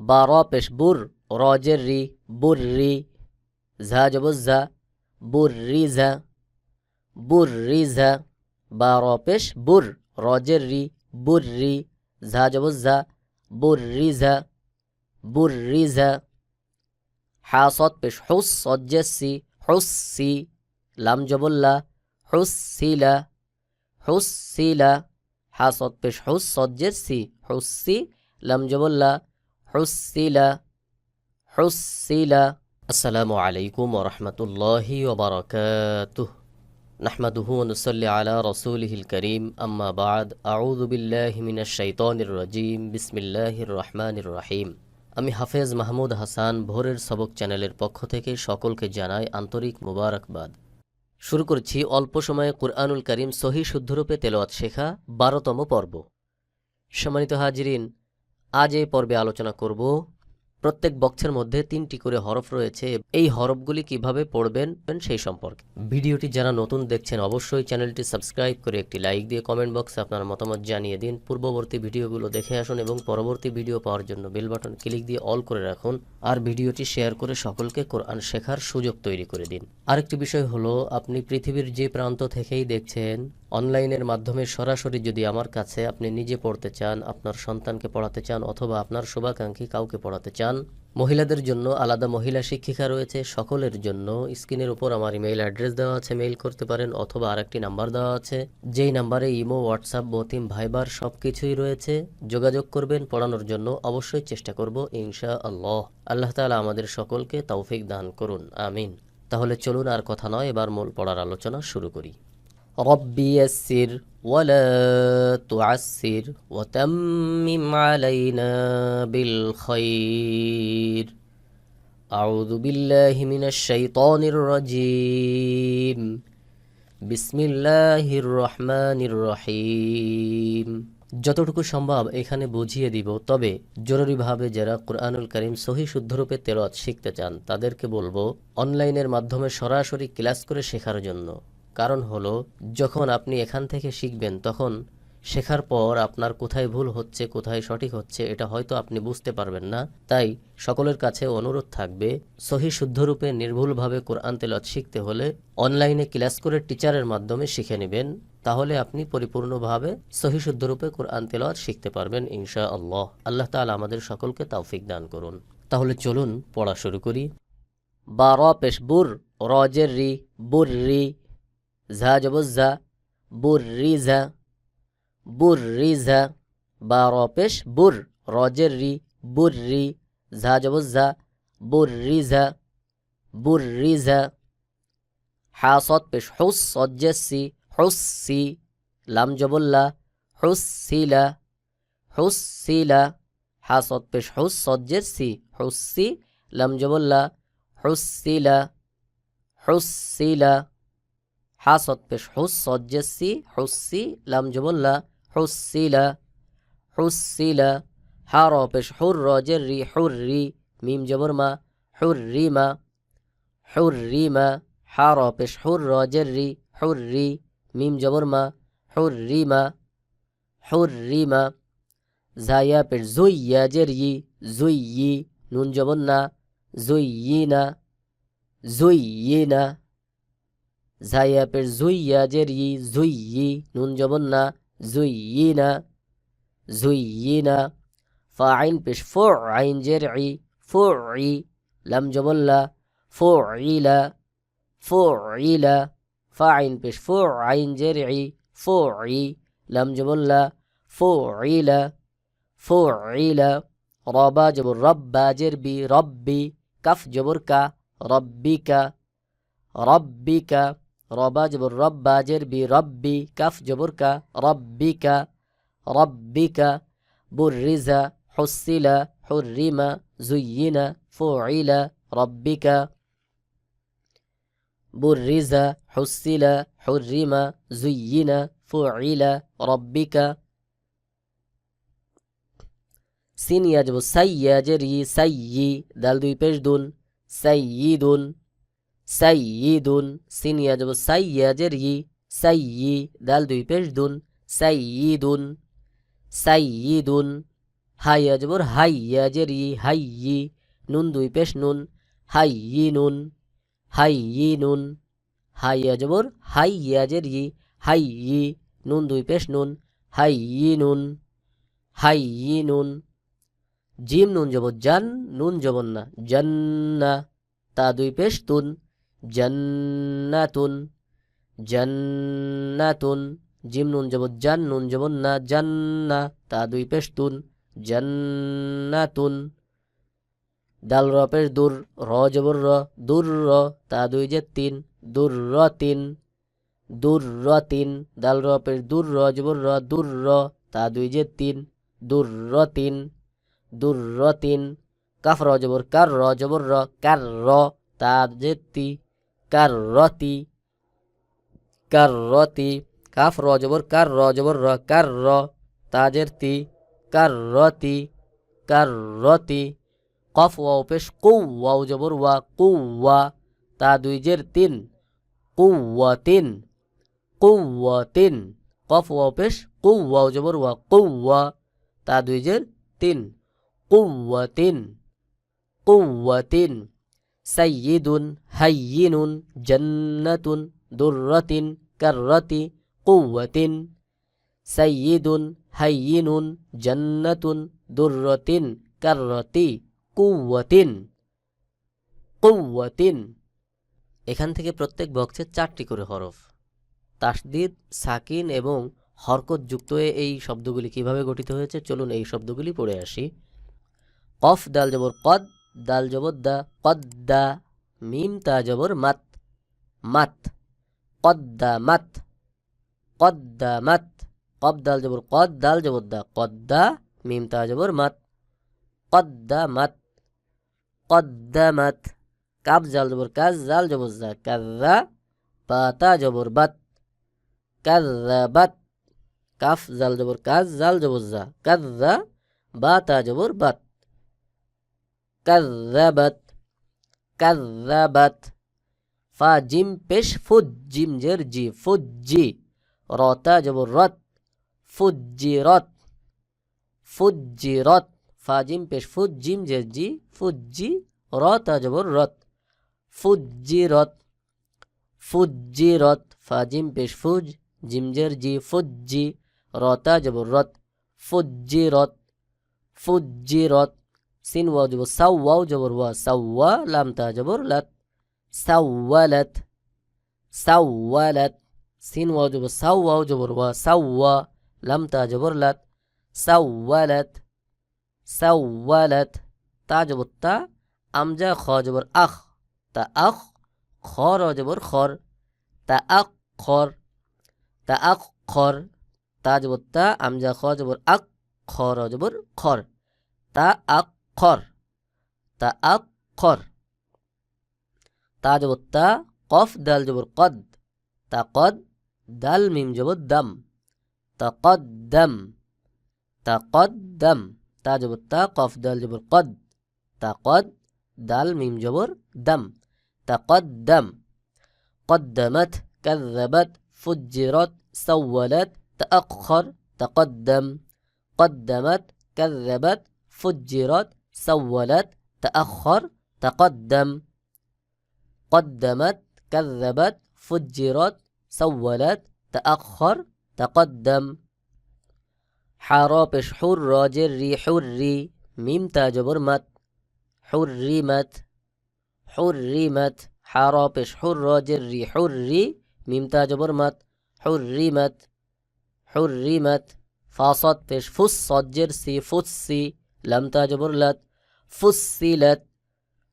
বা র পেশ বুর, রজের রি, বুররি। ঝা জবর ঝা, বুররিঝা, বুররিঝা। বা র পেশ বুর, রজের রি, বুররি। ঝা জবর ঝা, বুররিঝা, বুররিঝা। হা সদ পেশ হুস, সজ্জের সি, হুসসি। লাম জবল্লা, হুসসিলা, হুসসিলা। হা সদ পেশ হুস, সজ্জের সি, হুসসি। লাম জবল্লা, হুসসিলা, হুসসিলা। আসসালামু আলাইকুম ওয়া রাহমাতুল্লাহি ওয়া বারাকাতুহু। নাহমাদুহু ওয়া নুসাল্লি আলা রাসূলিহিল কারীম, আম্মা বা'দ। আউযু বিল্লাহি মিনাশ শাইতানির রাজীম। বিসমিল্লাহির রহমানির রহিম। আমি হাফেজ মাহমুদ হাসান ভোরের সবক চ্যানেলের পক্ষ থেকে সকলকে জানাই আন্তরিক মুবারকবাদ। শুরু করছি অল্প সময়ে কুরআনুল কারীম সহিহ শুদ্ধরূপে তেলাওয়াত শেখা ১২তম পর্ব। সম্মানিত হাজিরিন, আজ এই পর্বে আলোচনা করব প্রত্যেক বক্সের মধ্যে ৩টি করে হরফ রয়েছে, এই হরফগুলি কিভাবে পড়বেন সেই সম্পর্কে। ভিডিওটি যারা নতুন দেখছেন অবশ্যই চ্যানেলটি সাবস্ক্রাইব করে একটি লাইক দিয়ে কমেন্ট বক্সে আপনার মতামত জানিয়ে দিন। পূর্ববর্তী ভিডিওগুলো দেখে আসুন এবং পরবর্তী ভিডিও পাওয়ার জন্য বেল বাটন ক্লিক দিয়ে অল করে রাখুন। আর ভিডিওটি শেয়ার করে সকলকে কোরআন শেখার সুযোগ তৈরি করে দিন। আরেকটি বিষয় হলো, আপনি পৃথিবীর যে প্রান্ত থেকেই দেখছেন, অনলাইনের মাধ্যমে সরাসরি যদি আমার কাছে আপনি নিজে পড়তে চান, আপনার সন্তানকে পড়াতে চান অথবা আপনার শুভাকাঙ্ক্ষী কাউকে পড়াতে চান, মহিলাদের জন্য আলাদা মহিলা শিক্ষিকা রয়েছে, সকলের জন্য স্ক্রিনের উপর আমার ইমেইল অ্যাড্রেস দেওয়া আছে, মেইল করতে পারেন অথবা আরেকটি নাম্বার দেওয়া আছে, যেই নাম্বারে ইমো, হোয়াটসঅ্যাপ, বতিম, ভাইবার সব কিছুই রয়েছে। যোগাযোগ করবেন, পড়ানোর জন্য অবশ্যই চেষ্টা করব ইনশাআল্লাহ। আল্লাহ তাআলা আমাদের সকলকে তৌফিক দান করুন, আমিন। তাহলে চলুন আর কথা নয়, এবার মূল পড়ার আলোচনা শুরু করি। রব্বি ইয়াসসির ওয়ালা তুআসসির ওয়াতাম্মিম আলাইনা বিল খাইর। আউযু বিল্লাহি মিনাশ শাইতানির রাজীম। বিসমিল্লাহির রহমানির রহিম। যতটুকু সম্ভব এখানে বুঝিয়ে দিব, তবে জরুরিভাবে যারা কুরআনুল কারীম সহিহ শুদ্ধরূপে তেলাওয়াত শিখতে চান তাদেরকে বলবো অনলাইনের মাধ্যমে সরাসরি ক্লাস করে শেখার জন্য। কারণ হলো, যখন আপনি এখান থেকে শিখবেন তখন শেখার পর আপনার কোথায় ভুল হচ্ছে কোথায় সঠিক হচ্ছে এটা হয়তো আপনি বুঝতে পারবেন না। তাই সকলের কাছে অনুরোধ থাকবে, সহিহ শুদ্ধরূপে নির্ভুলভাবে কোরআন তেলাওয়াত শিখতে হলে অনলাইনে ক্লাস করে টিচারের মাধ্যমে শিখে নেবেন। তাহলে আপনি পরিপূর্ণভাবে সহিহ শুদ্ধরূপে কোরআন তেলাওয়াত শিখতে পারবেন ইনশাআল্লাহ। আল্লাহ তাআলা আমাদের সকলকে তৌফিক দান করুন। তাহলে চলুন পড়া শুরু করি। বা র পেশ বুর, রজের রি, বুররি। ঝা জবর ঝা, বুররিঝা, বুররিঝা। বা র পেশ বুর, রজের রি, বুররি। ঝা জবর ঝা, বুররিঝা, বুররিঝা। হা সদ পেশ হুস, সজ্জের সি, হুসসি। লাম জবল্লা, হুসসিলা, হুসসিলা। হা সদ পেশ হুস, সজ্জের সি, হুসসি। লাম জবল্লা, হুসসিলা, হুসসিলা। হা সদ পেশ হুস, সজ্জের সি, হুসসি। লাম জবল্লা, হুসসিলা, হুসসিলা। হা র পেশ হুর, রজের রি, হুররি। মিম জবর মা, হুররিমা, হুররিমা। হা র পেশ হুর, রজের রি, হুররি। মিম জবর মা, হুররিমা, হুররিমা। জায়া পেশ জুই, ইয়াজের ই, জুইয়ি। নুন জবর না, জুইয়িনা, জুইয়িনা। জায়া পেশ জুই, ইয়াজের ই, জুইয়ি। নুন জবর না, জুইয়িনা, জুইয়িনা। ফাইন পেশ ফু, আইন জের ই, ফুই। লাম জবল্লা, ফুইলা, ফুইলা। ফাইন পেশ ফু, আইন জের ই, ফুই। লাম জবল্লা, ফুইলা, ফুইলা। রবা জবর রব্বা, জের বি, রব্বি। কাফ জবর কা, রব্বিকা, রব্বিকা। রবা জবর রব্বা, জের বি, রব্বি। কাফ জবর কা, রব্বিকা, রব্বিকা। বুররিজা, হুসসিলা, হুররিমা, জুয়্যিনা, ফুইলা, রব্বিকা। বুররিজা, হুসসিলা, হুররিমা, জুয়্যিনা, ফুইলা, রব্বিকা। সিন ইয়া জবর সাই, ইয়াজের ই, সাইয়্যি। দাল দুই পেশ দুন, সাইয়্যিদুন, সাইয়্যিদুন। সিন ইয়া জবর সাই, ইয়াজের ই, সাইয়্যি। দাল দুই পেশ দুন, সাইয়্যিদুন, সাইয়্যিদুন। হাই আজবর হাই ইয়াজের ই হাই ই নুন দুই পেশ নুন হাই ই নুন হাই ই নুন হাই আজবর হাই ইয়াজের ই হাই ই নুন দুই পেশ নুন হাই ই নুন হাই ই নুন জিম নুন জবর জান নুন জবর না জান্না তা দুই পেশ তুন জান্নাতুন জান্নাতুন জিম নুন জবর জান নুন জবর না জান্না তা দুই পেশ তুন জান্নাতুন দাল র পেশ দুর র জবর র দুর র তা দুই যে তিন দুর র তিন দুর র তিন দাল র পেশ দুর র জবর র দুর র তা দুই যে তিন দুর র তিন দুর র তিন কাফ র জবর কার র জবর র কার র তা যে তি কার রতি কার রতি কাফ র জবর কার র জবর র কার র তাজের তি কার রতি কার রতি কফ ওয়াও পেশ কু ওয়াও জবর ওয়া কু ওয়া তা দুই জের তিন কুওয়াতিন কুওয়াতিন কফ ওয়াও পেশ কু ওয়াও জবর ওয়া কু ওয়া তা দুই জের তিন কুওয়াতিন কুওয়াতিন সাইয়্যিদুন হায়্যিনুন জান্নাতুন দুররাতিন কাররাতি কুওয়াতিন সাইয়্যিদুন হায়্যিনুন জান্নাতুন দুররাতিন কাররাতি কুওয়াতিন কুওয়াতিন এখান থেকে প্রত্যেক বক্সে 4টি করে হরফ তাসদিদ সাকিন এবং হরকত যুক্ত হয়ে এই শব্দগুলি কিভাবে গঠিত হয়েছে চলুন এই শব্দগুলি পড়ে আসি কফ দাল জবর কদ দাল জবর দা কদ্দা মিম তা জবর মাত মাত কদ্দামাত কদ্দামাত কফ দাল জবর কদ দাল জবর দা কদ্দা মিম তা জবর মাত কদ্দামাত কদ্দামাত কাব জাল জবর কাজ জাল জবর জা কাযযা বা তা জবর বাত কাযযাবাত কাফ জাল জবর কাজ জাল জবর জা কাযযা বা তা জবর বাত কাযযাবাত কাযযাবাত ফা জিম পেশ ফুজ জিম জের জি ফুজ্জি র তা জবর রত ফুজ্জিরাত ফুজ্জিরাত ফা জিম পেশ ফুজ জিম জের জি ফুজ্জি র তা জবর রত ফুজ্জিরাত ফুজ্জিরাত ফা জিম পেশ ফুজ জিম জের জি ফুজ্জি র তা জবর রত ফুজ্জিরাত ফুজ্জিরাত সিন ওয়াও জবর সাও ওয়াও জবর ওয়া সাওয়া লাম তা জবর লাত সাওয়ালাত সাওয়ালাত সিন ওয়াও জবর সাও ওয়াও জবর ওয়া সাওয়া লাম তা জবর লাত সাওয়ালাত সাওয়ালাত তা জবর তা আমজা খ জবর আখ তা আখ খ র জবর খর তা আখ খর তা আখ খর তা জবর তা আমজা খ জবর আখ খ র জবর খর তা আখ খর তা আখ খর তা জবর তা কফ দাল জবর কদ তা কদ দাল মিম জবর দাম তা কদ দাম তা কদ দাম তা জবর তা কফ দাল জবর কদ তা কদ দাল মিম জবর দাম তা কদ দাম قدمت كذبت فجرت سولت تأخر تقدم قدمت كذبت فجرت سولت تأخر تقدم قدمت كذبت فجرت سولت تأخر تقدم حرابش حر جري حري ميم تاجبر مت حرمت حرمت حرابش حر جري حري ميم تاجبر مت حرمت حرمت فاصد بش فصد جرسي فصي لم تاجبر لت فصلت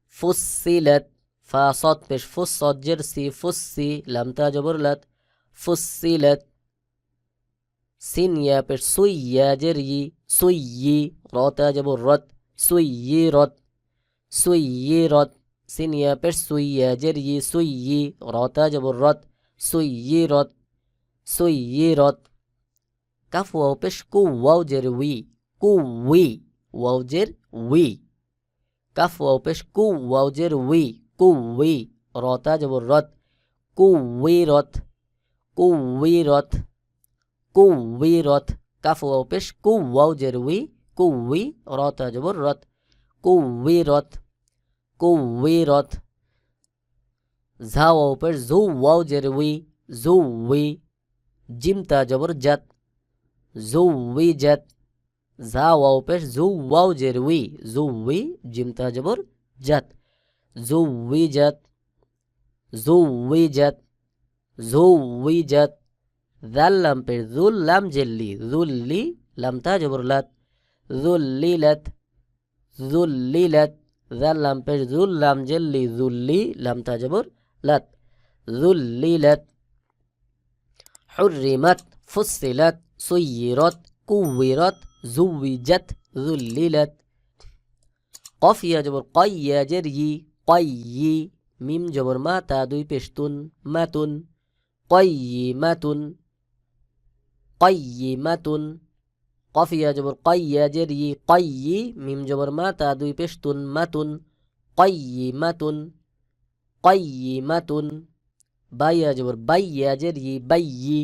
فصلت فاصد بش فصد جرسي فصي لم تاجبر لت فصلت سين يا بش سوي يا جري سوي را تاجبر رت سويرت سويرت سين يا بش سوي يا جري سوي را تاجبر رت سويرت سويرت كف واو بش كو واو جر وي كوي واو جر وي كف واو بش كو واو جر وي كوي را تاجبر رت كويرت كويرت كويرت كف واو بش كو واو جر وي কুউই রত জবর রত কুউই রত কুউই রত ঝা ওয়াও পেশ জু ওয়াও জের উই জু উই জিম তা জবর জাত জু উই জাত ঝা ওয়াও পেশ জু ওয়াও জের উই জু উই জিম তা জবর জাত জু উই জাত জু উই জাত জু উই জাত জাল লাম পেশ জুল লাম জেল্লি জুল্লি লাম তা জবর লাত জুল্লিলাত জুল্লিলাত জাল লাম পেশ জুল লাম জেল্লি জুল্লি লাম তা জবর লাত জুল্লিলাত হুররিমাত ফুসসিলাত সুয়্য়িরাত কুওয়িরাত জুওয়িজাত যুল্লিলাত কফ ইয়া জবর কয়্য়া জের ই কয়্য়ি মিম জবর মা তা দুই পেশতুন মাতুন কয়্য়িমাতুন কয়্য়িমাতুন কফ ইয়া জবর কয়্য়া জের ই কয়্য়ি মিম জবর মা তা দুই পেশতুন মাতুন কয়্য়িমাতুন কয়্য়িমাতুন বাইয়া জবর বাইয়া জের ই বাইয়ি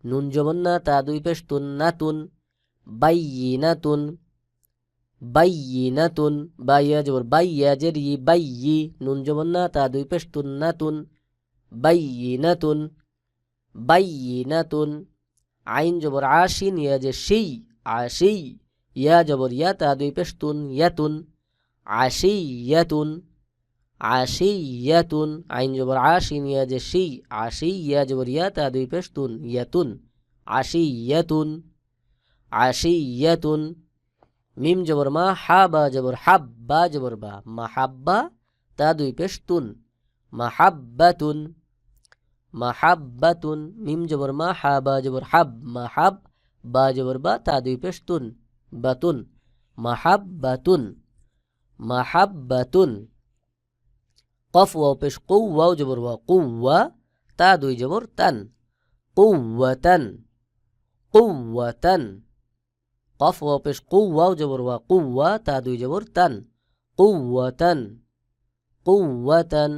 নুন জবর না তা দুই পেশতুন নাতুন বাইয়িনাতুন বাইয়িনাতুন বাইয়া জবর বাইয়া জের ই বাইয়ি নুন জবর না তা দুই পেশতুন নাতুন বাইয়িনাতুন বাইয়িনাতুন আইন জবর আশিন ইয়া যে সেই আশি ইয়া জবর ইয়া তা দুই পেশতুন ইয়াতুন আশিয়াতুন আশিয়াতুন আইন জবর আশিন ইয়া যে সেই আশি ইয়া জবর ইয়া তা দুই পেশতুন ইয়াতুন আশিয়াতুন আশিয়াতুন মিম জবর মা হা বা জবর হাব বা জবর বা মাহাব্বা তা দুই পেশতুন মাহাব্বাতুন মাহাব্বাতুন মিম জবর মা হা বা জবর হাব মাহাব বা জবর বা তা দুই পেশতুন বাতুন মাহাব্বাতুন মাহাব্বাতুন কফ ওয়াও পেশ কৌ ওয়াও জবর ওয়া কুওয়া তা দুই জবর তান কুওয়াতান কুওয়াতান কফ ওয়াও পেশ কৌ ওয়াও জবর ওয়া কুওয়া তা দুই জবর তান কুওয়াতান কুওয়াতান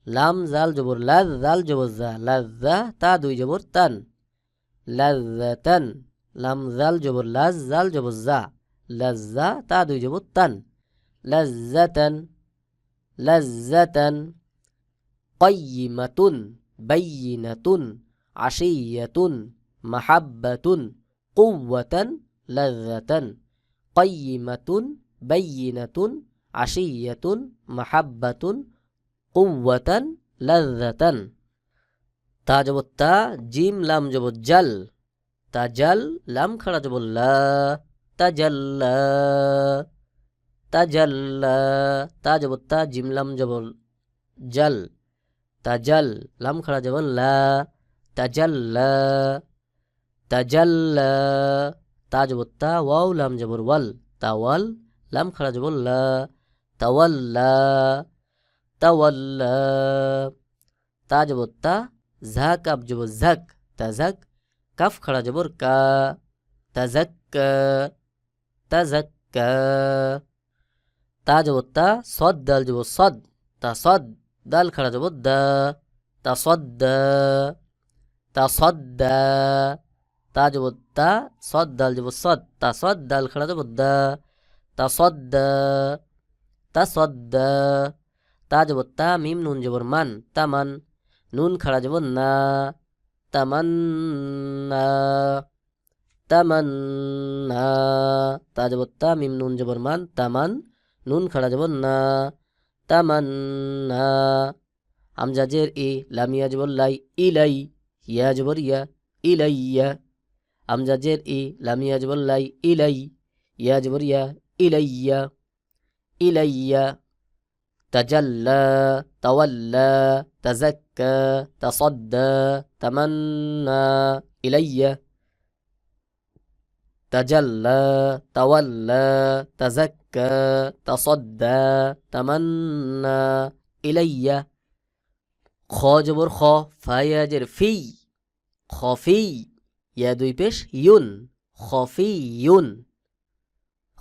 লাম জাল জবর লাজ জাল জবর জা লাজ্জা তা দুই জবর তান লাজ্জাতান লাম জাল জবর লাজ জাল জবর জা লাজ্জা তা দুই জবর তান লাজ্জাতান লাজ্জাতান কয়্যিমাতুন বাইয়িনাতুন আশিয়াতুন মাহাব্বাতুন কুওয়াতান লাজ্জাতান কয়্যিমাতুন বাইয়িনাতুন আশিয়াতুন মাহাব্বাতুন কুওয়াতান লাজ্জাতান তা জবর তা জিম লাম জবর জাল তাজাল লাম খাড়া জবর লা তাজাল্লা তাজাল্লা তা জবর তা জিম লাম জবর জাল তাজাল লাম খাড়া জবর লা তাজাল্লা তাজাল্লা তা জবর তা ওয়াও লাম জবর ওয়াল তাওয়াল লাম খাড়া জবর লা তাওয়াল্লা তাওয়াল্লা তা জবর তা ঝা কাব জবর ঝাক তাজাক কাফ খাড়া জবর কা তাজাক্কা তাজাক্কা তা জবর তা সদ দাল জবর সদ তা সদ দাল খাড়া জবর দা তা সদ্দা তা সদ্দা তা জবর তা সদ দাল জবর সদ তা সদ দাল খাড়া জবর দা তা সদ্দা তা সদ্দা তা জবর তা মিম নুন জবর মান তামান নুন খাড়া জবর না তামান্না তামান্না তা জবর তা মিম নুন জবর মান তামান নুন খাড়া জবর না তামান্না হামজা জের ই লাম ইয়া জবর লাই ইলাই ইয়া জবর ইয়া ইলাইয়া হামজা জের ই লাম ইয়া জবর লাই ইলাই ইয়া জবর ইয়া ইলাইয়া ইলাইয়া তাজাল্লা তাওয়াল্লা তাজাক্কা তাসাদ্দা তামান্না ইলাইয়া তাজাল্লা তাওয়াল্লা তাজাক্কা তাসাদ্দা তামান্না ইলাইয়া খ জবর খ ফা ইয়া জের ফি খফি ইয়া দুই পেশ ইউন খফিয়ুন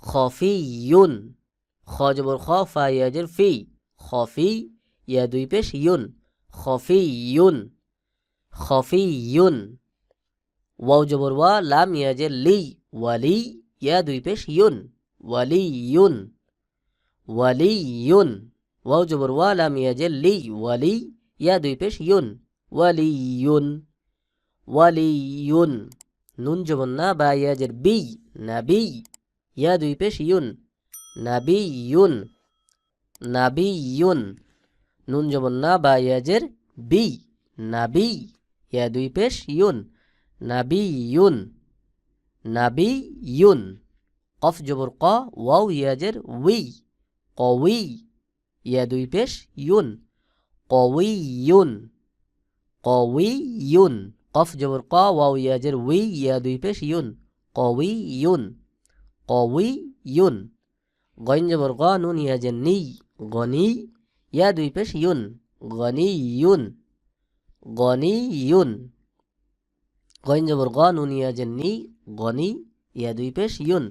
খফিয়ুন খ জবর খ ফা ইয়া জের ফি খফি ইয়া দুই পেশ ইউন খফিয়ুন খফিয়ুন ওয়াও জবর ওয়া লাম ইয়া জের লি ওয়ালি ইয়া দুই পেশ ইউন, ওয়ালিয়ুন, ওয়ালিয়ুন। ওয়াও জবর ওয়া লাম ইয়াজের লি, ওয়ালি ইয়া দুই পেশ ইউন, ওয়ালিয়ুন, ওয়ালিয়ুন। নুন জবর না বা ইয়াজের বি, নাবি ইয়া দুই পেশ ইউন, নাবিয়ুন, নাবিয়ুন। নুন জবর না বা ইয়াজের বি, নাবি ইয়া দুই পেশ ইউন, নাবিয়ুন, নাবিয়ুন। কফ জবর ক, ওয়াও ইয়াজের উই, কউই ইয়া দুই পেশ ইউন, কউইয়ুন, কউইয়ুন। কফ জবর ক, ওয়াও ইয়াজের উই ইয়া দুই পেশ ইউন, কউইয়ুন, কউইয়ুন। গইন জবর গ, নুন ইয়াজের নি, গনি ইয়া দুই পেশ ইউন, গনিয়ুন, গনিয়ুন। গইন জবর গ, নুন ইয়াজের নি, গনি ইয়া দুই পেশ ইউন,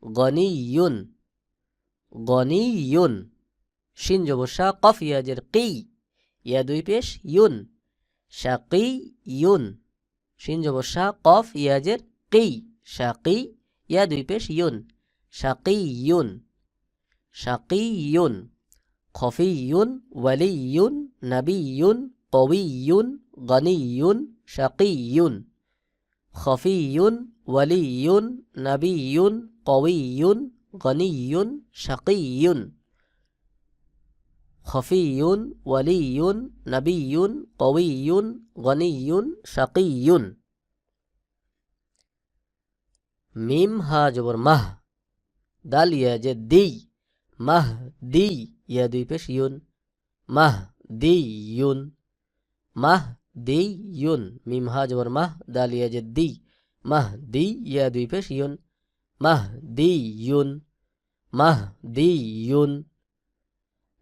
গনিয়ুন, গনিয়ুন। শিন জবর শা, কফ ইয়াজের কি ইয়া দুই পেশ ইউন, শাকিয়ুন। শিন জবর শা, কফ ইয়াজের কি, শাকি ইয়া দুই পেশ ইউন, শাকিয়ুন, শাকিয়ুন। খফিয়ুন, ওয়ালিয়ুন, নাবিয়ুন, কউইয়ুন, গনিয়ুন, শাকিয়ুন। খফিয়ুন, ওয়ালিয়ুন, নাবিয়ুন, কউইয়ুন, গনিয়ুন, শাকিয়ুন। খফিয়ুন, ওয়ালিয়ুন, নাবিয়ুন, কউইয়ুন, গনিয়ুন, শাকিয়ুন। মিম হা জবর মাহ, দাল ইয়াজের দি, মাহ দি ইয়া দুই পেশ ইউন, মাহ দিয়ুন, মাহ দিয়ুন। মিম হা জবর মাহ, দাল ইয়াজের দি, মাহ দি ইয়া দুই পেশ ইউন, মাহ দিয়ুন, মাহ দিয়ুন।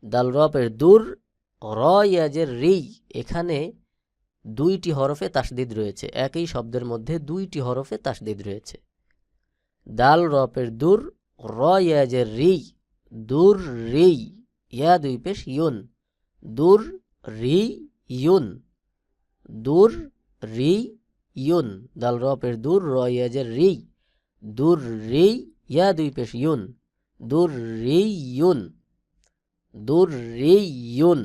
দাল র পেশ দূর, র ইয়াজের রি, এখানে দুইটি হরফে তাসদিদ রয়েছে, একই শব্দের মধ্যে দুইটি হরফে তাসদিদ রয়েছে। দাল র পেশ দূর, র ইয়াজের রি, দূর রি ইয়া দুই পেশ ইউন, দূর রি ইউন, দূর রি ইউন। দাল র পেশ দূর, র ইয়াজের রি, দূর রি ইয়া দুই পেশ ইউন, দূর রি ইউন, দূর রি ইউন।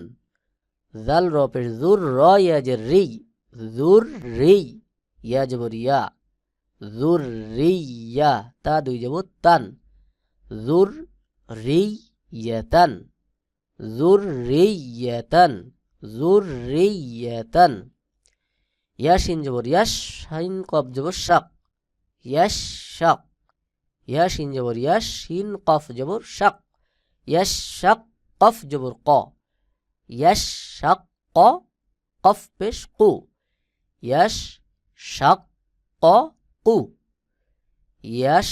জাল র পেশ জুর, র ইয়াজের রি, জুর রি ইয়া জবর ইয়া, জুর রি ইয়া। তা দুই জবর তান, জুর রি ইয়াতান, জুর রি ইয়াতান, জুর রি ইয়াতান। ইয়াসিন জবর ইয়াস, শাইন কফ জবর শাক, ইয়াস শাক। ইয়াসিন জবর ইয়াস, শিন কফ জবর শাক, ইয়াস শাক। কফ জবর ক, ইয়াস শাক ক, কফ পেশ কু, ইয়াস শাক ক কু, ইয়াস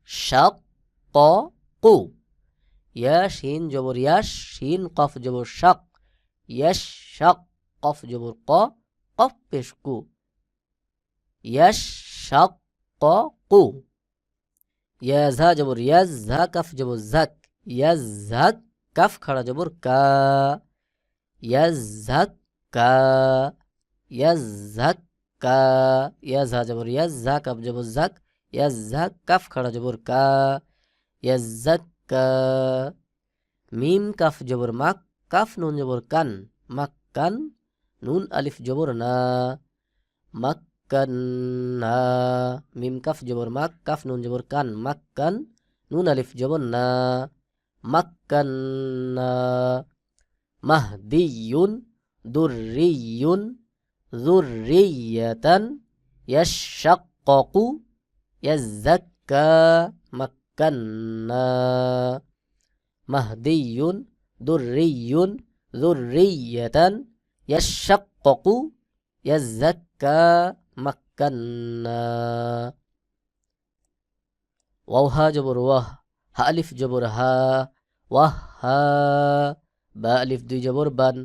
শাক ক কু। ইয়াসিন জবর ইয়াস, শিন কফ জবর শাক, ইয়াস শাক। কফ জবর ক, কফ পেশ কু, ইয়াস শাক ক কু। ইয়াজা জবর ইয়াজ, ঝা কাফ জবর ঝাক, ইয়াজ ঝাক। কাফ খাড়া জবর কা, ইয়াজ ঝাক কা, ইয়াজ ঝাক কা। ইয়াজা জবর ইয়াজ, ঝা কাফ জবর ঝাক, ইয়াজ ঝাক। কাফ খাড়া জবর কা, ইয়াজ ঝাক কা। মিম কাফ জবর মাক, কাফ নুন জবর কান, মাক্কান। নুন আলিফ জবর না, মাক্কান্না। মিম কাফ জবর মাক, কাফ নুন জবর কান, মাক্কান। নুন আলিফ জবর না, মাক্কান্না। মাহদিয়ুন, দুররিয়ুন, যুররিয়াতান, ইয়াশশাক্কাকু, ইয়াজ্জাক্কা, মাক্কান্না। মাহদিয়ুন, দুররিয়ুন, যুররিয়াতান, ইয়াশশাক্কাকু, ইয়াজ্জাক্কা, মাক্কান্না। ওয়াও হা জবর ওয়াহ, হা আলিফ জবর হা, ওয়াহ হা। বা আলিফ দুই জবর বান,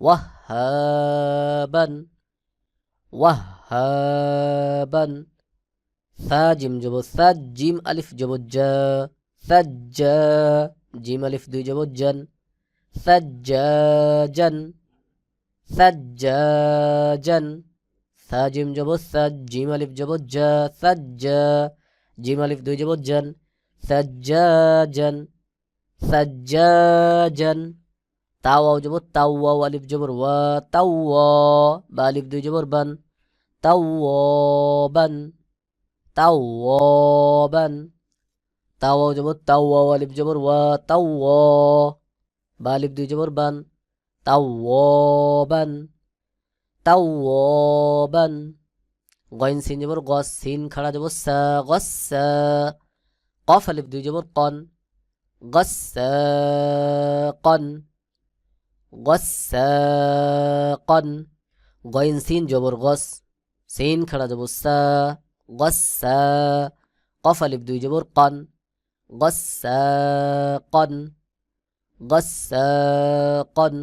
ওয়াহ হা বান, ওয়াহ হা বান। সা জিম জবর সাদ, জিম আলিফ জবর জা, সাজ্জা। জিম আলিফ দুই জবর জান, সাজ্জাজান, সাজ্জাজান। সা জিম জবর সাদ, জিম আলিফ জবর জা, সাজ্জা। জিম আলিফ দুই জবর জান, সাজ্জাজান, সাজ্জাজান। তা ওয়াও জবর তাও, ওয়াও আলিফ জবর ওয়া, তাও ওয়া। বা আলিফ দুই জবর বান, তাওয়াবান, তাওয়াবান। তা ওয়াও জবর তাও, ওয়াও আলিফ জবর ওয়া, তাওয়া। বা আলিফ দুই জবর বান, তাওয়াবান, তাওয়াবান। গইন সিন জবর গস, সিন খাড়া জবর সা, গসসা। কফ আলিফ দুই জবর কন, গসসাকন, গসসাকন। গইন সিন জবর গস, সিন খাড়া জবর সা, গসসা। কফ আলিফ দুই জবর কন, গসসাকন, গসসাকন।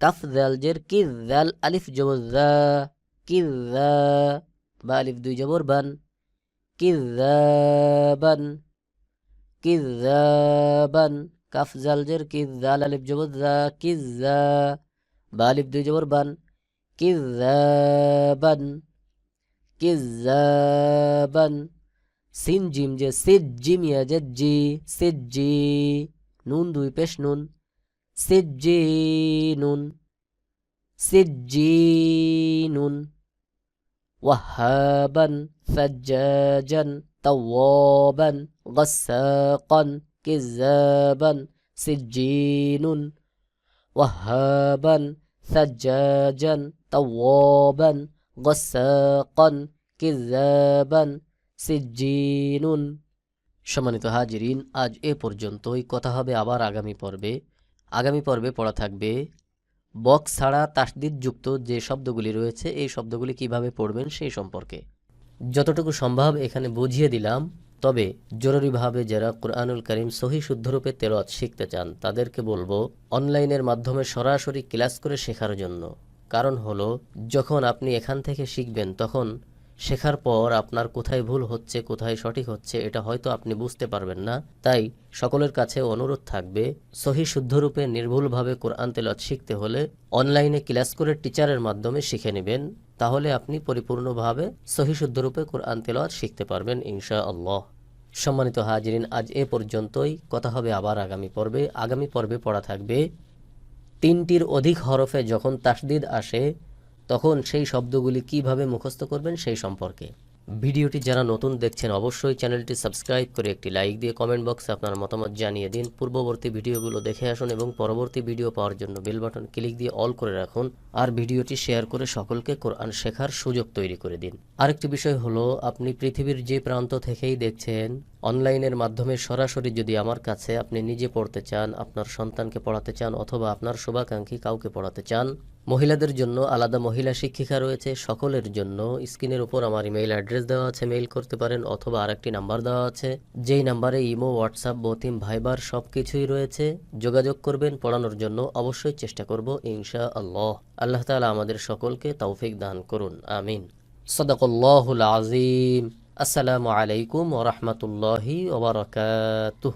কাফ জাল জের কি, জাল আলিফ জবর জা, কি জা। বা আলিফ দুই জবর বান, কি জাবান, কি জাবান। কাফ জাল জের কি, জাল আলিফ জবর জা, কি জা। বা আলিফ দুই জবর বান, কি জাবান, কি জাবান। সিন জিম যে সিদ, জিম ইয়া যে জি, সিদ জি। নুন দুই পেশ নুন, সিদ জি নুন, সিদ জি নুন। ওয়াহাবান, সাজ্জাজান, তাওয়াবান, গসাকান, কিজাবান, সিজ্জিনুন। ওয়াহাবান, সাজ্জাজান, তাওয়াবান, গসাকান, কিজাবান, সিজ্জিনুন। সম্মানিত হাজিরিন, আজ এ পর্যন্তই। কথা হবে আবার আগামী পর্বে। আগামী পর্বে পড়া থাকবে বক্স ছাড়া তাসদিদ যুক্ত যে শব্দগুলি রয়েছে, এই শব্দগুলি কিভাবে পড়বেন সেই সম্পর্কে। যতটুকু সম্ভব এখানে বুঝিয়ে দিলাম। তবে জরুরিভাবে যারা কুরআনুল কারীম সহি শুদ্ধরূপে তেলাওয়াত শিখতে চান তাদেরকে বলবো অনলাইনের মাধ্যমে সরাসরি ক্লাস করে শেখার জন্য। কারণ হলো, যখন আপনি এখান থেকে শিখবেন তখন শেখার পর আপনার কোথায় ভুল হচ্ছে, কোথায় সঠিক হচ্ছে এটা হয়তো আপনি বুঝতে পারবেন না। তাই সকলের কাছে অনুরোধ থাকবে, সহি শুদ্ধরূপে নির্ভুলভাবে কোরআন তেলাওয়াত শিখতে হলে অনলাইনে ক্লাস করে টিচারের মাধ্যমে শিখে নেবেন। তাহলে আপনি পরিপূর্ণভাবে সহি শুদ্ধরূপে কোরআন তেলাওয়াত শিখতে পারবেন ইনশাআল্লাহ। সম্মানিত হাজিরিন, আজ এ পর্যন্তই। কথা হবে আবার আগামী পর্বে। আগামী পর্বে পড়া থাকবে তিনটির অধিক হরফে যখন তাসদিদ আসে তখন সেই শব্দগুলি কিভাবে মুখস্থ করবেন সেই সম্পর্কে। ভিডিওটি যারা নতুন দেখছেন অবশ্যই চ্যানেলটি সাবস্ক্রাইব করে একটি লাইক দিয়ে কমেন্ট বক্সে আপনার মতামত জানিয়ে দিন। পূর্ববর্তী ভিডিওগুলো দেখে আসুন এবং পরবর্তী ভিডিও পাওয়ার জন্য বেল বাটন ক্লিক দিয়ে অল করে রাখুন। আর ভিডিওটি শেয়ার করে সকলকে কোরআন শেখার সুযোগ তৈরি করে দিন। আরেকটি বিষয় হলো, আপনি পৃথিবীর যে প্রান্ত থেকেই দেখছেন অনলাইনের মাধ্যমে সরাসরি যদি আমার কাছে আপনি নিজে পড়তে চান, আপনার সন্তানকে পড়াতে চান অথবা আপনার শুভাকাঙ্ক্ষী কাউকে পড়াতে চান, মহিলাদের জন্য আলাদা মহিলা শিক্ষিকা রয়েছে। সকলের জন্য স্ক্রিনের উপর আমার ইমেইল অ্যাড্রেস দেওয়া আছে, মেইল করতে পারেন অথবা আরেকটি নাম্বার দেওয়া আছে, যেই নাম্বারে ইমো, হোয়াটসঅ্যাপ, বতিম, ভাইবার সব কিছুই রয়েছে। যোগাযোগ করবেন, পড়ানোর জন্য অবশ্যই চেষ্টা করব ইনশাআল্লাহ। আল্লাহ তাআলা আমাদের সকলকে তৌফিক দান করুন, আমিন। সাদাকাল্লাহুল আযীম। আসসালামু আলাইকুম ওয়া রাহমাতুল্লাহি ওয়া বারাকাতুহু।